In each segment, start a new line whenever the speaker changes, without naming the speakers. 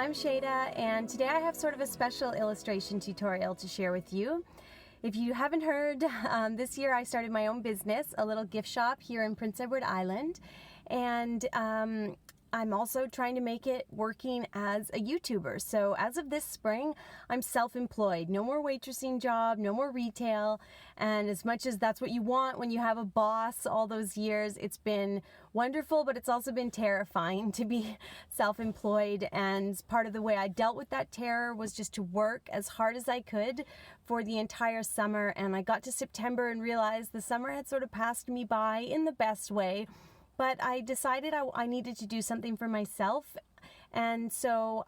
I'm Shada, and today I have sort of a special illustration tutorial to share with you. If you haven't heard, this year I started my own business, a little gift shop here in Prince Edward Island, and I'm also trying to make it working as a YouTuber. So as of this spring, I'm self-employed. No more waitressing job, no more retail. And as much as that's what you want when you have a boss all those years, it's been wonderful, but it's also been terrifying to be self-employed. And part of the way I dealt with that terror was just to work as hard as I could for the entire summer. And I got to September and realized the summer had sort of passed me by in the best way. But I decided I needed to do something for myself, and so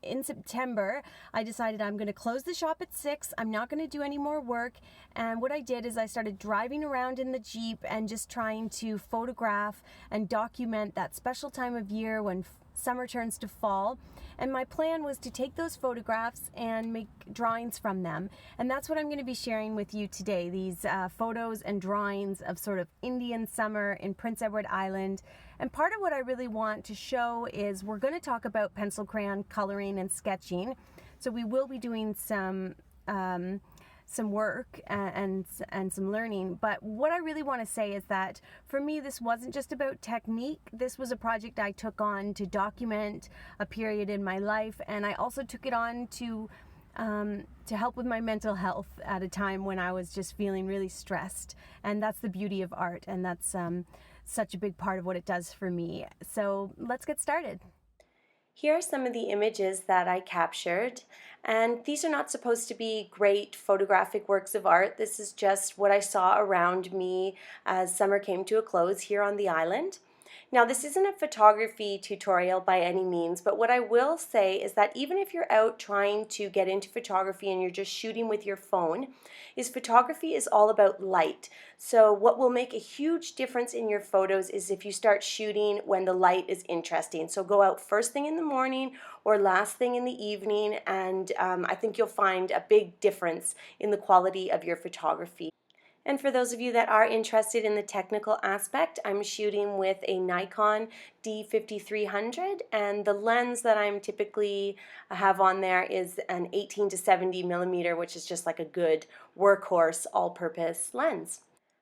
in September, I decided I'm going to close the shop at 6. I'm not going to do any more work, and what I did is I started driving around in the Jeep and just trying to photograph and document that special time of year when summer turns to fall. And my plan was to take those photographs and make drawings from them. And that's what I'm going to be sharing with you today, these photos and drawings of sort of Indian summer in Prince Edward Island. And part of what I really want to show is we're going to talk about pencil crayon coloring and sketching. So we will be doing some work and some learning, but what I really want to say is that for me this wasn't just about technique. This was a project I took on to document a period in my life, and I also took it on to help with my mental health at a time when I was just feeling really stressed. And that's the beauty of art, and that's such a big part of what it does for me. So let's get started. Here are some of the images that I captured, and these are not supposed to be great photographic works of art. This is just what I saw around me as summer came to a close here on the island. Now, this isn't a photography tutorial by any means, but what I will say is that even if you're out trying to get into photography and you're just shooting with your phone, photography is all about light. So what will make a huge difference in your photos is if you start shooting when the light is interesting. So go out first thing in the morning or last thing in the evening, and I think you'll find a big difference in the quality of your photography. And for those of you that are interested in the technical aspect, I'm shooting with a Nikon D5300, and the lens that I'm typically have on there is an 18 to 70 millimeter, which is just like a good workhorse all-purpose lens.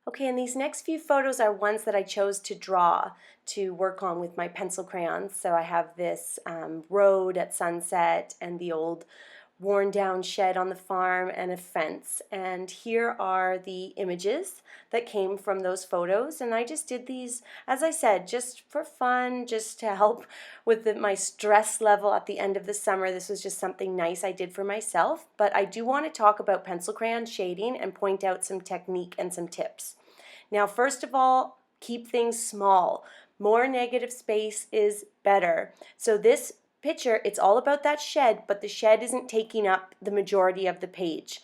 Okay, and these next few photos are ones that I chose to draw to work on with my pencil crayons. So I have this road at sunset and the old worn down shed on the farm and a fence, and here are the images that came from those photos. And I just did these, as I said, just for fun, just to help with my stress level at the end of the summer. This was just something nice I did for myself, but I do want to talk about pencil crayon shading and point out some technique and some tips. Now, first of all, keep things small. More negative space is better. So this picture, it's all about that shed, but the shed isn't taking up the majority of the page.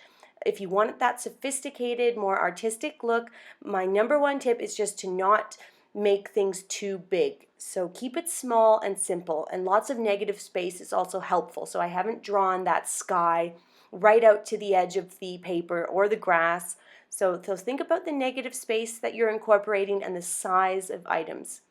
If you want that sophisticated, more artistic look, my number one tip is just to not make things too big. So keep it small and simple, and lots of negative space is also helpful. So I haven't drawn that sky right out to the edge of the paper or the grass. So think about the negative space that you're incorporating and the size of items.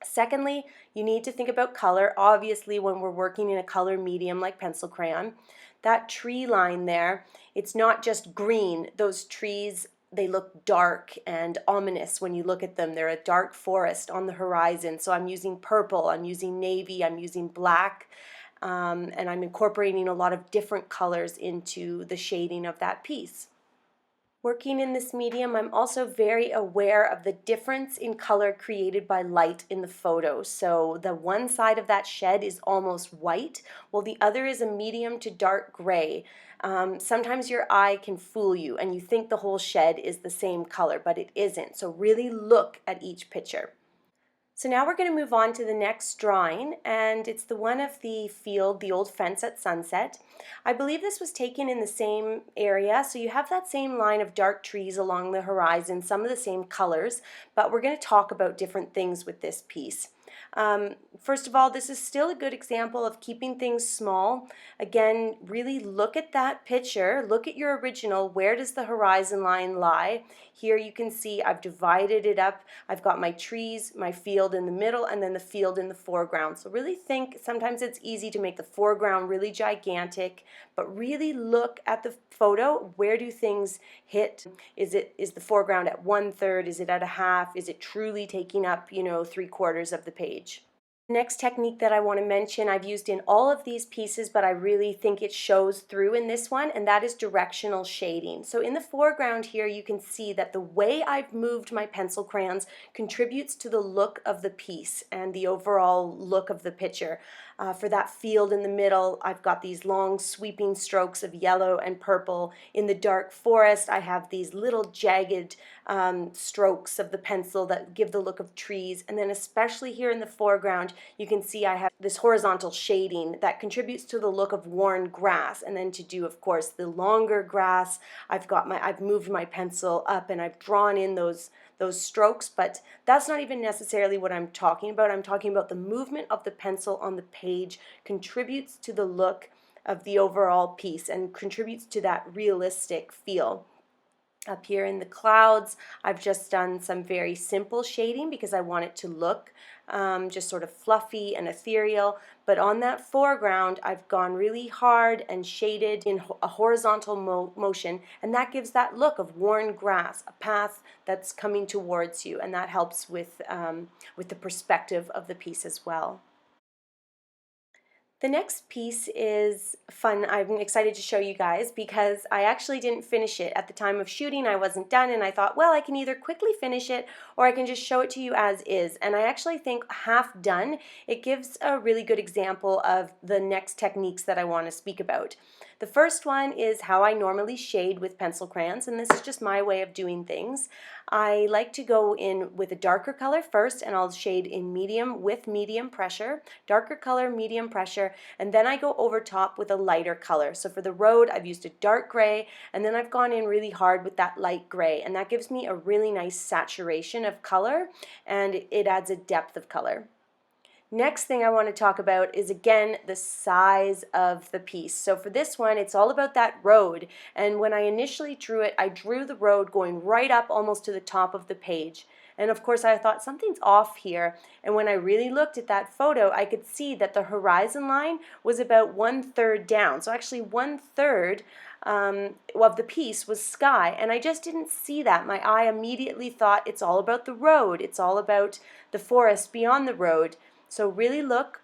Secondly, you need to think about color. Obviously, when we're working in a color medium like pencil crayon, that tree line there, it's not just green. Those trees, they look dark and ominous when you look at them. They're a dark forest on the horizon. So I'm using purple, I'm using navy, I'm using black, and I'm incorporating a lot of different colors into the shading of that piece. Working in this medium, I'm also very aware of the difference in color created by light in the photo. So the one side of that shed is almost white, while the other is a medium to dark gray. Sometimes your eye can fool you and you think the whole shed is the same color, but it isn't. So really look at each picture. So now we're going to move on to the next drawing, and it's the one of the field, the old fence at sunset. I believe this was taken in the same area, so you have that same line of dark trees along the horizon, some of the same colors, but we're going to talk about different things with this piece. First of all, this is still a good example of keeping things small. Again, really look at that picture, look at your original. Where does the horizon line lie? Here you can see I've divided it up. I've got my trees, my field in the middle, and then the field in the foreground. So really think, sometimes it's easy to make the foreground really gigantic, but really look at the photo. Where do things hit? Is the foreground at 1/3? Is it at a half? Is it truly taking up, 3/4 of the page? Next technique that I want to mention, I've used in all of these pieces, but I really think it shows through in this one, and that is directional shading. So in the foreground here, you can see that the way I've moved my pencil crayons contributes to the look of the piece and the overall look of the picture. For that field in the middle, I've got these long sweeping strokes of yellow and purple. In the dark forest, I have these little jagged strokes of the pencil that give the look of trees. And then especially here in the foreground, you can see I have this horizontal shading that contributes to the look of worn grass. And then to do, of course, the longer grass, I've moved my pencil up and I've drawn in those strokes, but that's not even necessarily what I'm talking about. I'm talking about the movement of the pencil on the page contributes to the look of the overall piece and contributes to that realistic feel. Up here in the clouds, I've just done some very simple shading because I want it to look just sort of fluffy and ethereal. But on that foreground, I've gone really hard and shaded in a horizontal motion, and that gives that look of worn grass, a path that's coming towards you, and that helps with the perspective of the piece as well. The next piece is fun. I'm excited to show you guys because I actually didn't finish it. At the time of shooting, I wasn't done, and I thought, well, I can either quickly finish it or I can just show it to you as is. And I actually think half done, it gives a really good example of the next techniques that I want to speak about. The first one is how I normally shade with pencil crayons, and this is just my way of doing things. I like to go in with a darker color first, and I'll shade in medium with medium pressure, darker color, medium pressure, and then I go over top with a lighter color. So for the road, I've used a dark gray, and then I've gone in really hard with that light gray, and that gives me a really nice saturation of color, and it adds a depth of color. Next thing I want to talk about is, again, the size of the piece. So for this one, it's all about that road. And when I initially drew it, I drew the road going right up almost to the top of the page. And of course, I thought something's off here. And when I really looked at that photo, I could see that the horizon line was about 1/3 down. So actually 1/3 of the piece was sky, and I just didn't see that. My eye immediately thought it's all about the road. It's all about the forest beyond the road. So really look,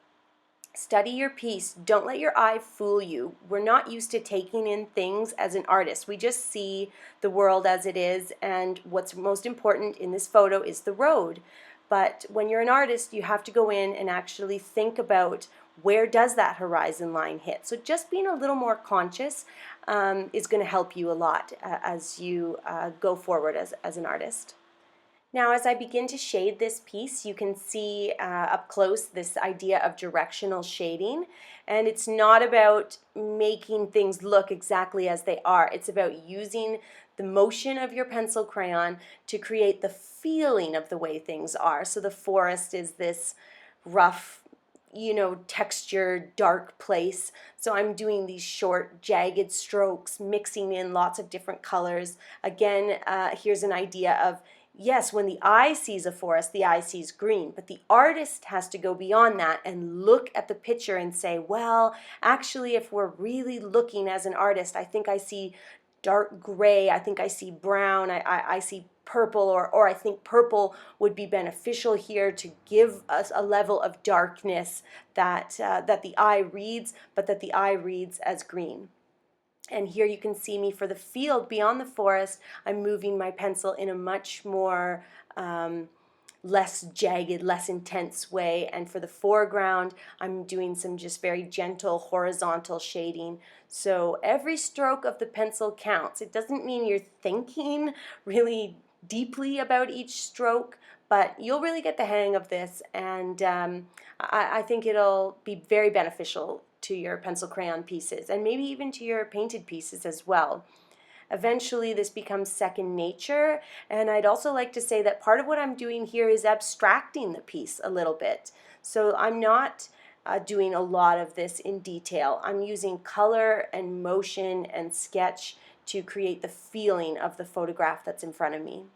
study your piece. Don't let your eye fool you. We're not used to taking in things as an artist. We just see the world as it is, and what's most important in this photo is the road. But when you're an artist, you have to go in and actually think about where does that horizon line hit. So just being a little more conscious is going to help you a lot as you go forward as an artist. Now, as I begin to shade this piece, you can see up close this idea of directional shading. And it's not about making things look exactly as they are. It's about using the motion of your pencil crayon to create the feeling of the way things are. So the forest is this rough, textured, dark place. So I'm doing these short, jagged strokes, mixing in lots of different colors. Again, here's an idea of, yes, when the eye sees a forest, the eye sees green, but the artist has to go beyond that and look at the picture and say, well, actually, if we're really looking as an artist, I think I see dark gray, I think I see brown, I see purple, or I think purple would be beneficial here to give us a level of darkness that the eye reads, but that the eye reads as green. And here you can see me for the field beyond the forest. I'm moving my pencil in a much more less jagged, less intense way. And for the foreground, I'm doing some just very gentle horizontal shading. So every stroke of the pencil counts. It doesn't mean you're thinking really deeply about each stroke, but you'll really get the hang of this, and I think it'll be very beneficial to your pencil crayon pieces, and maybe even to your painted pieces as well. eventually this becomes second nature. And I'd also like to say that part of what I'm doing here is abstracting the piece a little bit. So I'm not doing a lot of this in detail. I'm using color and motion and sketch to create the feeling of the photograph that's in front of me.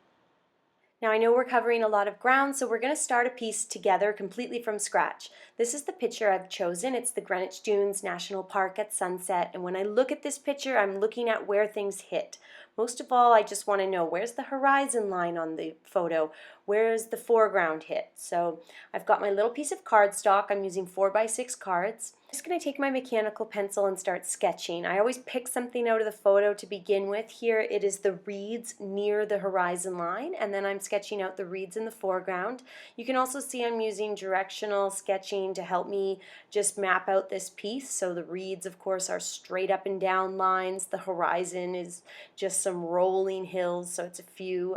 Now I know we're covering a lot of ground, so we're going to start a piece together completely from scratch. This is the picture I've chosen. It's the Greenwich Dunes National Park at sunset, and when I look at this picture, I'm looking at where things hit. Most of all, I just want to know, where's the horizon line on the photo? Where's the foreground hit? So I've got my little piece of cardstock. I'm using 4x6 cards. I'm just going to take my mechanical pencil and start sketching. I always pick something out of the photo to begin with. Here it is the reeds near the horizon line, and then I'm sketching out the reeds in the foreground. You can also see I'm using directional sketching to help me just map out this piece. So the reeds, of course, are straight up and down lines. The horizon is just some rolling hills, so it's a few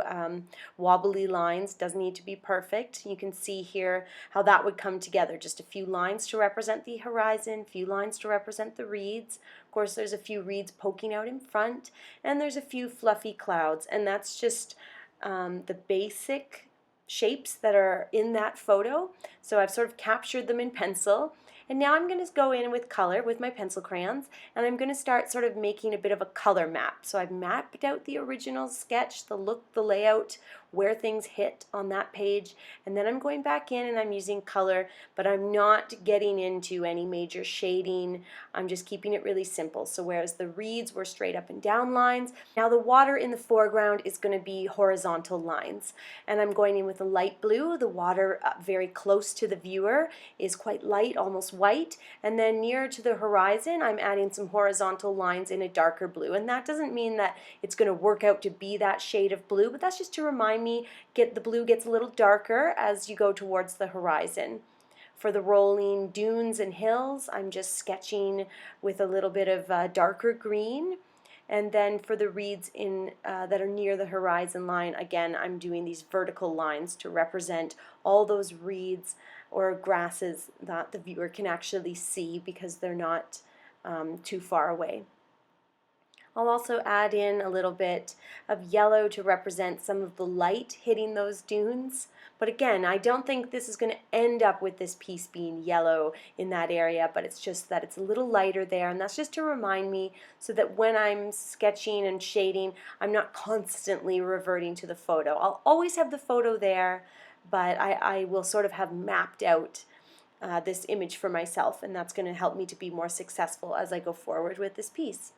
wobbly lines. Doesn't need to be perfect. You can see here how that would come together. Just a few lines to represent the horizon, few lines to represent the reeds. Of course, there's a few reeds poking out in front, and there's a few fluffy clouds, and that's just the basic shapes that are in that photo. So I've sort of captured them in pencil. And now I'm going to go in with color with my pencil crayons, and I'm going to start sort of making a bit of a color map. So I've mapped out the original sketch, the look, the layout, where things hit on that page, and then I'm going back in and I'm using color, but I'm not getting into any major shading. I'm just keeping it really simple. So whereas the reeds were straight up and down lines, now the water in the foreground is going to be horizontal lines. And I'm going in with a light blue. The water very close to the viewer is quite light, almost white, and then near to the horizon I'm adding some horizontal lines in a darker blue. And that doesn't mean that it's going to work out to be that shade of blue, but that's just to remind me the blue gets a little darker as you go towards the horizon. For the rolling dunes and hills, I'm just sketching with a little bit of darker green. And then for the reeds that are near the horizon line, again, I'm doing these vertical lines to represent all those reeds or grasses that the viewer can actually see because they're not too far away. I'll also add in a little bit of yellow to represent some of the light hitting those dunes. But again, I don't think this is going to end up with this piece being yellow in that area, but it's just that it's a little lighter there, and that's just to remind me so that when I'm sketching and shading, I'm not constantly reverting to the photo. I'll always have the photo there, but I will sort of have mapped out this image for myself, and that's going to help me to be more successful as I go forward with this piece.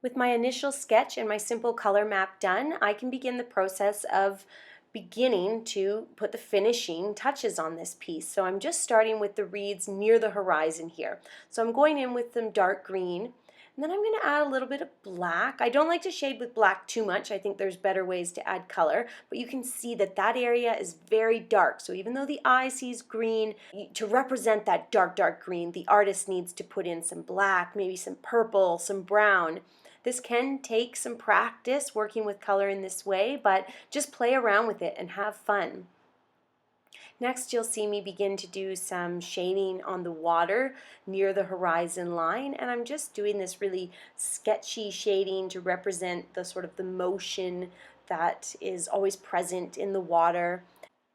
With my initial sketch and my simple color map done, I can begin the process of beginning to put the finishing touches on this piece. So I'm just starting with the reeds near the horizon here. So I'm going in with some dark green, and then I'm going to add a little bit of black. I don't like to shade with black too much. I think there's better ways to add color, but you can see that that area is very dark. So even though the eye sees green, to represent that dark, dark green, the artist needs to put in some black, maybe some purple, some brown. This can take some practice working with color in this way, but just play around with it and have fun. Next, you'll see me begin to do some shading on the water near the horizon line, and I'm just doing this really sketchy shading to represent the sort of the motion that is always present in the water.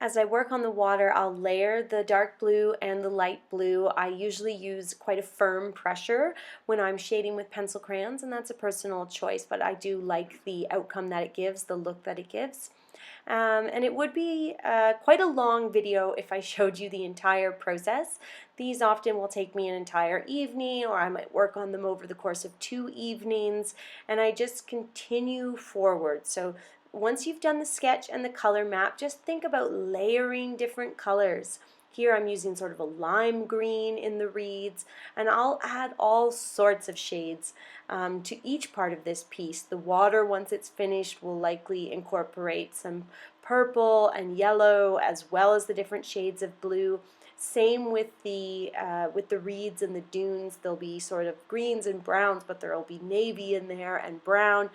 As I work on the water, I'll layer the dark blue and the light blue. I usually use quite a firm pressure when I'm shading with pencil crayons, and that's a personal choice, but I do like the outcome that it gives, the look that it gives. And it would be quite a long video if I showed you the entire process. These often will take me an entire evening, or I might work on them over the course of 2 evenings, and I just continue forward. So once you've done the sketch and the color map, just think about layering different colors. Here I'm using sort of a lime green in the reeds, and I'll add all sorts of shades to each part of this piece. The water, once it's finished, will likely incorporate some purple and yellow as well as the different shades of blue. Same with the reeds and the dunes. There'll be sort of greens and browns, but there'll be navy in there and brown.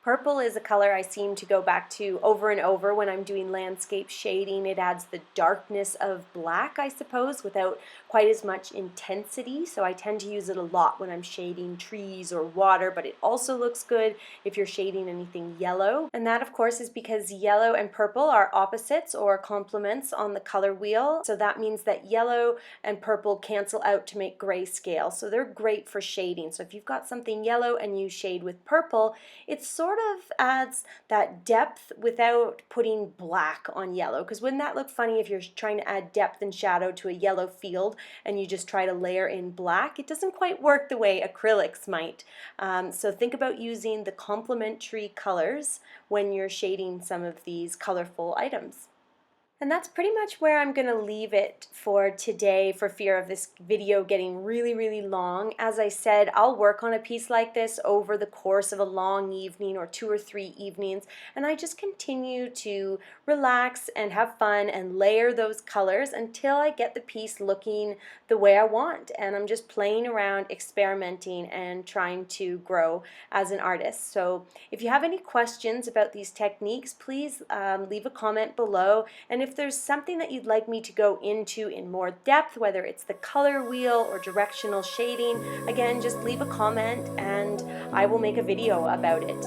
Purple is a color I seem to go back to over and over when I'm doing landscape shading. It adds the darkness of black, I suppose, without quite as much intensity. So I tend to use it a lot when I'm shading trees or water, but it also looks good if you're shading anything yellow. And that, of course, is because yellow and purple are opposites or complements on the color wheel. So that means that yellow and purple cancel out to make grayscale. So they're great for shading. So if you've got something yellow and you shade with purple, it's sort of adds that depth without putting black on yellow, because wouldn't that look funny if you're trying to add depth and shadow to a yellow field and you just try to layer in black? It doesn't quite work the way acrylics might. So think about using the complementary colors when you're shading some of these colorful items. And that's pretty much where I'm going to leave it for today, for fear of this video getting really, really long. As I said, I'll work on a piece like this over the course of a long evening or 2 or 3 evenings, and I just continue to relax and have fun and layer those colors until I get the piece looking the way I want. And I'm just playing around, experimenting, and trying to grow as an artist. So if you have any questions about these techniques, please leave a comment below. And if there's something that you'd like me to go into in more depth, whether it's the color wheel or directional shading, again, just leave a comment and I will make a video about it.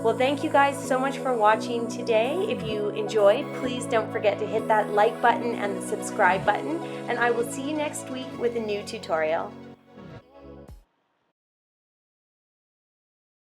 Well, thank you guys so much for watching today. If you enjoyed, please don't forget to hit that like button and the subscribe button, and I will see you next week with a new tutorial.